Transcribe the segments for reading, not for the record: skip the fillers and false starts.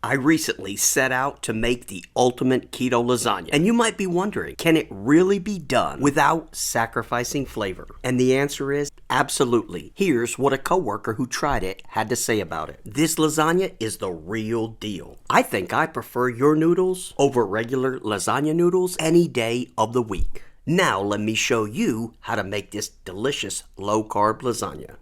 I recently set out to make the ultimate keto lasagna, and you might be wondering, can it really be done without sacrificing flavor? And the answer is absolutely. Here's what a coworker who tried it had to say about it. This lasagna is the real deal. I think I prefer your noodles over regular lasagna noodles any day of the week. Now let me show you how to make this delicious low-carb lasagna.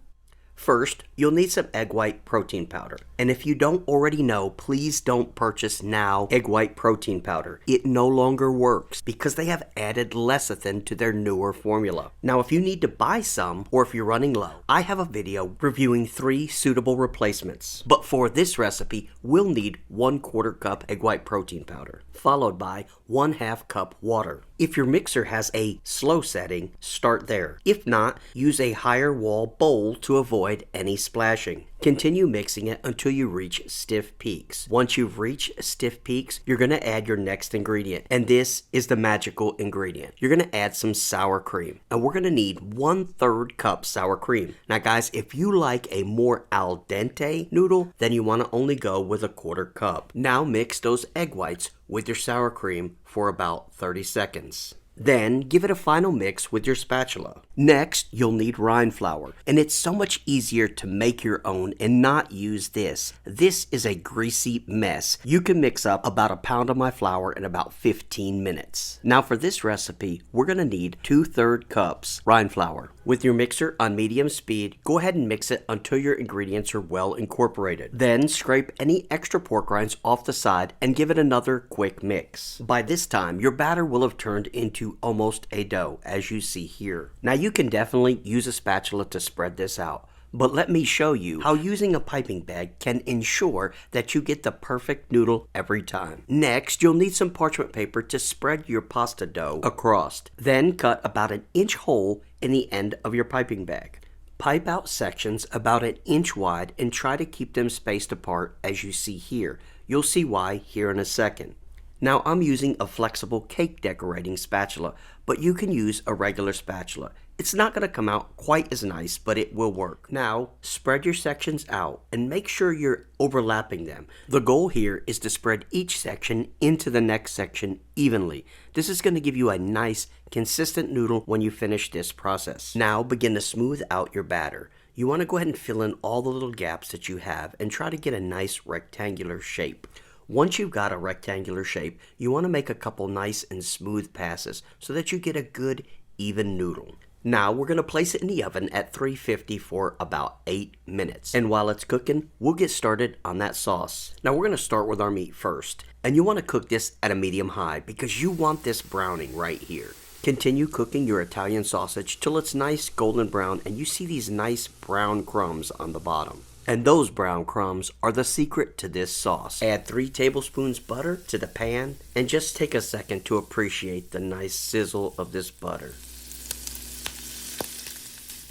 First, you'll need some egg white protein powder. And if you don't already know, please don't purchase now egg white protein powder. It no longer works because they have added lecithin to their newer formula. Now, if you need to buy some or if you're running low, I have a video reviewing 3 suitable replacements. But for this recipe, we'll need 1/4 cup egg white protein powder, followed by 1/2 cup water. If your mixer has a slow setting, start there. If not, use a higher wall bowl to avoid any splashing. Continue mixing it until you reach stiff peaks. Once you've reached stiff peaks, you're going to add your next ingredient, and this is the magical ingredient. You're going to add some sour cream, and we're going to need 1/3 cup sour cream. Now guys, if you like a more al dente noodle, then you want to only go with 1/4 cup. Now mix those egg whites with your sour cream for about 30 seconds. Then give it a final mix with your spatula. Next, you'll need rind flour, and it's so much easier to make your own and not use this. This is a greasy mess. You can mix up about 1 pound of my flour in about 15 minutes. Now for this recipe, we're going to need 2/3 cups rind flour. With your mixer on medium speed, go ahead and mix it until your ingredients are well incorporated. Then scrape any extra pork rinds off the side and give it another quick mix. By this time, your batter will have turned into almost a dough, as you see here. Now you can definitely use a spatula to spread this out, but let me show you how using a piping bag can ensure that you get the perfect noodle every time. Next, you'll need some parchment paper to spread your pasta dough across. Then cut about 1 inch hole in the end of your piping bag. Pipe out sections about 1 inch wide and try to keep them spaced apart as you see here. You'll see why here in a second. Now I'm using a flexible cake decorating spatula, but you can use a regular spatula. It's not going to come out quite as nice, but it will work. Now, spread your sections out and make sure you're overlapping them. The goal here is to spread each section into the next section evenly. This is going to give you a nice, consistent noodle when you finish this process. Now, begin to smooth out your batter. You want to go ahead and fill in all the little gaps that you have and try to get a nice rectangular shape. Once you've got a rectangular shape, you want to make a couple nice and smooth passes so that you get a good, even noodle. Now we're going to place it in the oven at 350 for about 8 minutes. And while it's cooking, we'll get started on that sauce. Now we're going to start with our meat first. And you want to cook this at a medium high because you want this browning right here. Continue cooking your Italian sausage till it's nice golden brown and you see these nice brown crumbs on the bottom. And those brown crumbs are the secret to this sauce. Add 3 tablespoons butter to the pan and just take a second to appreciate the nice sizzle of this butter.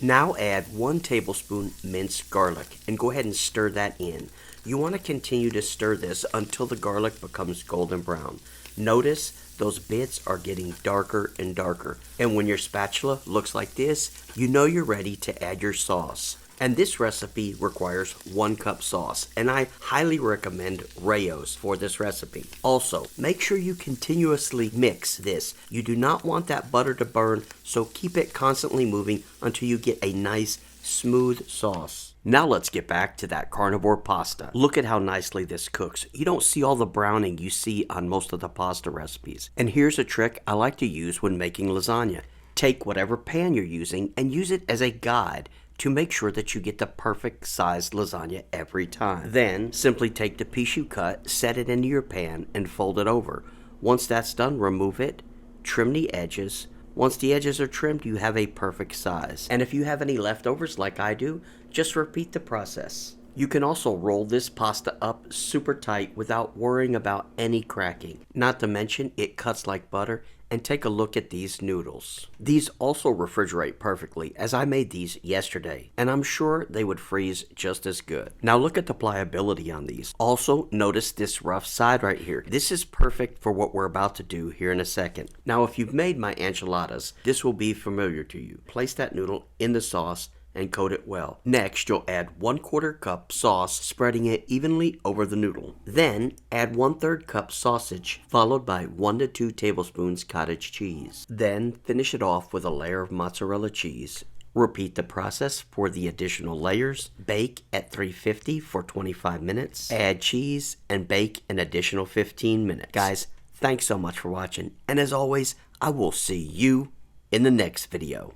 Now add 1 tablespoon minced garlic and go ahead and stir that in. You want to continue to stir this until the garlic becomes golden brown. Notice those bits are getting darker and darker. And when your spatula looks like this, you know you're ready to add your sauce. And this recipe requires 1 cup sauce, and I highly recommend Rao's for this recipe. Also, make sure you continuously mix this. You do not want that butter to burn, so keep it constantly moving until you get a nice, smooth sauce. Now let's get back to that carnivore pasta. Look at how nicely this cooks. You don't see all the browning you see on most of the pasta recipes. And here's a trick I like to use when making lasagna. Take whatever pan you're using and use it as a guide to make sure that you get the perfect sized lasagna every time. Then simply take the piece you cut, set it into your pan, and fold it over. Once that's done, remove it, trim the edges. Once the edges are trimmed, you have a perfect size. And if you have any leftovers like I do, just repeat the process. You can also roll this pasta up super tight without worrying about any cracking. Not to mention, it cuts like butter. And take a look at these noodles. These also refrigerate perfectly, as I made these yesterday, and I'm sure they would freeze just as good. Now look at the pliability on these. Also notice this rough side right here. This is perfect for what we're about to do here in a second. Now if you've made my enchiladas, this will be familiar to you. Place that noodle in the sauce, and coat it well. Next, you'll add 1/4 cup sauce, spreading it evenly over the noodle. Then, add 1/3 cup sausage, followed by 1 to 2 tablespoons cottage cheese. Then, finish it off with a layer of mozzarella cheese. Repeat the process for the additional layers. Bake at 350 for 25 minutes. Add cheese and bake an additional 15 minutes. Guys, thanks so much for watching. And as always, I will see you in the next video.